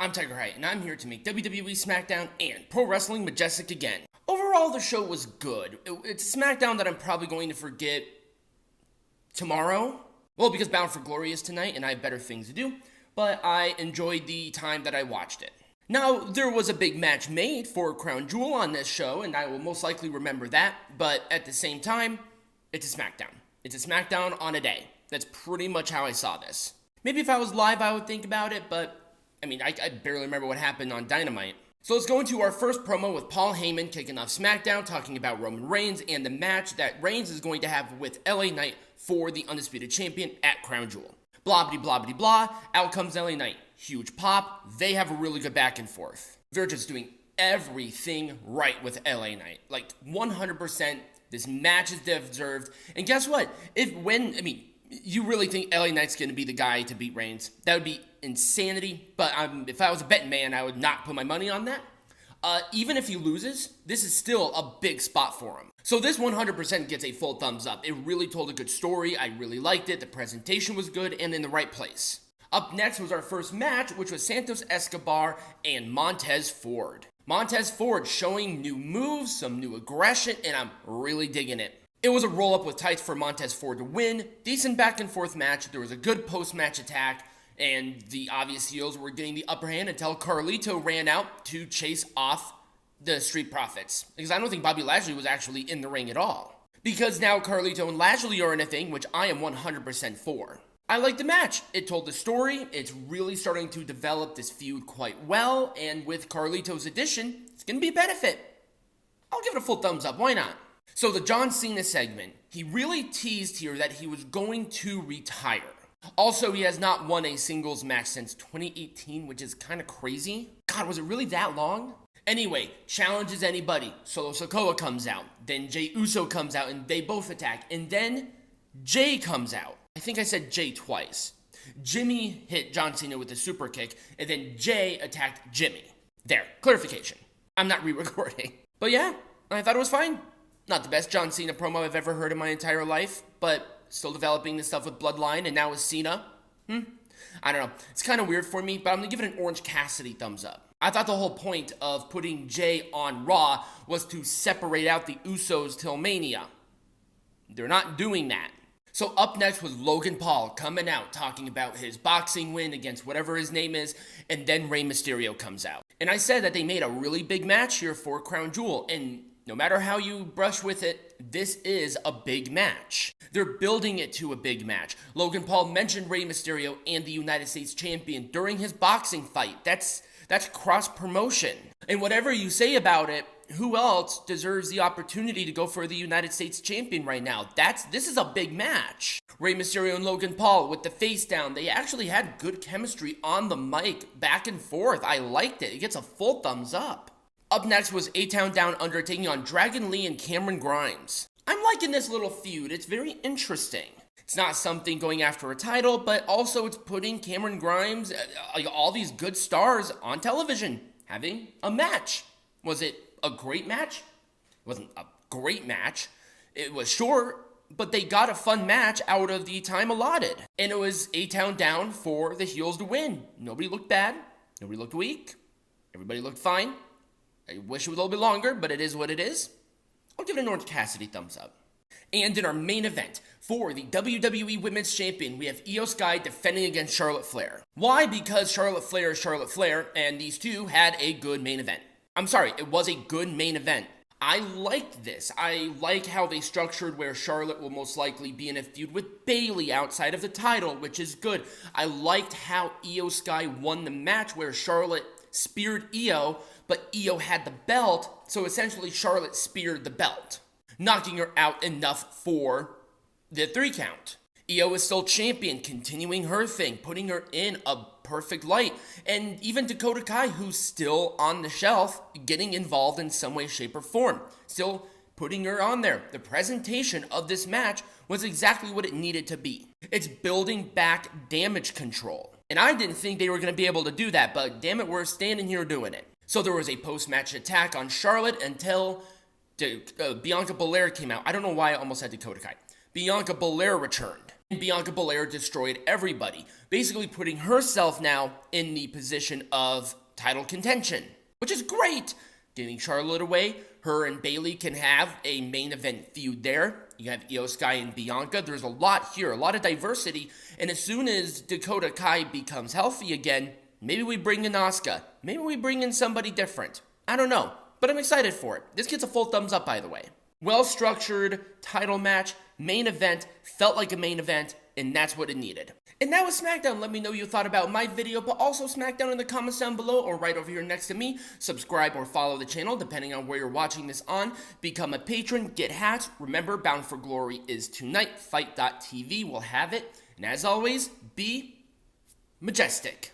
I'm Tiger Height, and I'm here to make WWE Smackdown and Pro Wrestling Majestic again. Overall, the show was good. It's a Smackdown that I'm probably going to forget tomorrow. Well, because Bound for Glory is tonight, and I have better things to do, but I enjoyed the time that I watched it. Now, there was a big match made for Crown Jewel on this show, and I will most likely remember that, but at the same time, it's a Smackdown. It's a Smackdown on a day. That's pretty much how I saw this. Maybe if I was live, I would think about it, but I barely remember what happened on Dynamite. So let's go into our first promo with Paul Heyman kicking off SmackDown, talking about Roman Reigns and the match that Reigns is going to have with LA Knight for the Undisputed Champion at Crown Jewel. Blah, blah, blah, blah, blah. Out comes LA Knight. Huge pop. They have a really good back and forth. They're just doing everything right with LA Knight. Like, 100%. This match is deserved. And guess what? You really think LA Knight's going to be the guy to beat Reigns? That would be insanity, but if I was a betting man, I would not put my money on that. Even if he loses, this is still a big spot for him. So this 100% gets a full thumbs up. It really told a good story. I really liked it. The presentation was good and in the right place. Up next was our first match, which was Santos Escobar and Montez Ford. Montez Ford showing new moves, some new aggression, and I'm really digging it. It was a roll-up with tights for Montez Ford to win. Decent back-and-forth match. There was a good post-match attack, and the obvious heels were getting the upper hand until Carlito ran out to chase off the Street Profits. Because I don't think Bobby Lashley was actually in the ring at all. Because now Carlito and Lashley are in a thing, which I am 100% for. I like the match. It told the story. It's really starting to develop this feud quite well, and with Carlito's addition, it's going to be a benefit. I'll give it a full thumbs up. Why not? So the John Cena segment, he really teased here that he was going to retire. Also, he has not won a singles match since 2018, which is kind of crazy. God, was it really that long? Anyway, challenges anybody. Solo Sikoa comes out. Then Jey Uso comes out and they both attack. And then Jay comes out. I think I said Jay twice. Jimmy hit John Cena with a super kick, and then Jay attacked Jimmy. There, clarification. I'm not re-recording. But yeah, I thought it was fine. Not the best John Cena promo I've ever heard in my entire life, but still developing this stuff with Bloodline, and now with Cena. I don't know. It's kind of weird for me, but I'm going to give it an Orange Cassidy thumbs up. I thought the whole point of putting Jay on Raw was to separate out the Usos till Mania. They're not doing that. So up next was Logan Paul coming out, talking about his boxing win against whatever his name is, and then Rey Mysterio comes out. And I said that they made a really big match here for Crown Jewel, and no matter how you brush with it, this is a big match. They're building it to a big match. Logan Paul mentioned Rey Mysterio and the United States Champion during his boxing fight. That's cross-promotion. And whatever you say about it, who else deserves the opportunity to go for the United States Champion right now? This is a big match. Rey Mysterio and Logan Paul with the face down. They actually had good chemistry on the mic, back and forth. I liked it. It gets a full thumbs up. Up next was A-Town Down Under taking on Dragon Lee and Cameron Grimes. I'm liking this little feud. It's very interesting. It's not something going after a title, but also it's putting Cameron Grimes, all these good stars on television, having a match. Was it a great match? It wasn't a great match. It was short, but they got a fun match out of the time allotted. And it was A-Town Down for the heels to win. Nobody looked bad. Nobody looked weak. Everybody looked fine. I wish it was a little bit longer, but it is what it is. I'll give it an Orange Cassidy thumbs up. And in our main event, for the WWE Women's Champion, we have Io Sky defending against Charlotte Flair. Why? Because Charlotte Flair is Charlotte Flair, and these two had a good main event. I'm sorry, it was a good main event. I liked this. I like how they structured where Charlotte will most likely be in a feud with Bayley outside of the title, which is good. I liked how Io Sky won the match where Charlotte speared Io, but Io had the belt, so essentially Charlotte speared the belt, knocking her out enough for the 3 count. Io is still champion, continuing her thing, putting her in a perfect light, and even Dakota Kai, who's still on the shelf, getting involved in some way, shape, or form, still putting her on there. The presentation of this match was exactly what it needed to be. It's building back Damage Control. And I didn't think they were going to be able to do that, but damn it, we're standing here doing it. So there was a post-match attack on Charlotte until Bianca Belair came out. I don't know why I almost said Dakota Kai. Bianca Belair returned. And Bianca Belair destroyed everybody, basically putting herself now in the position of title contention, which is great. Getting Charlotte away, her and Bayley can have a main event feud there. You have Io Sky and Bianca. There's a lot here, a lot of diversity. And as soon as Dakota Kai becomes healthy again, maybe we bring in Asuka. Maybe we bring in somebody different. I don't know, but I'm excited for it. This gets a full thumbs up, by the way. Well-structured title match, main event, felt like a main event, and that's what it needed. And that was SmackDown. Let me know what you thought about my video, but also SmackDown in the comments down below or right over here next to me. Subscribe or follow the channel, depending on where you're watching this on. Become a patron, get hats. Remember, Bound for Glory is tonight. Fight.tv will have it. And as always, be majestic.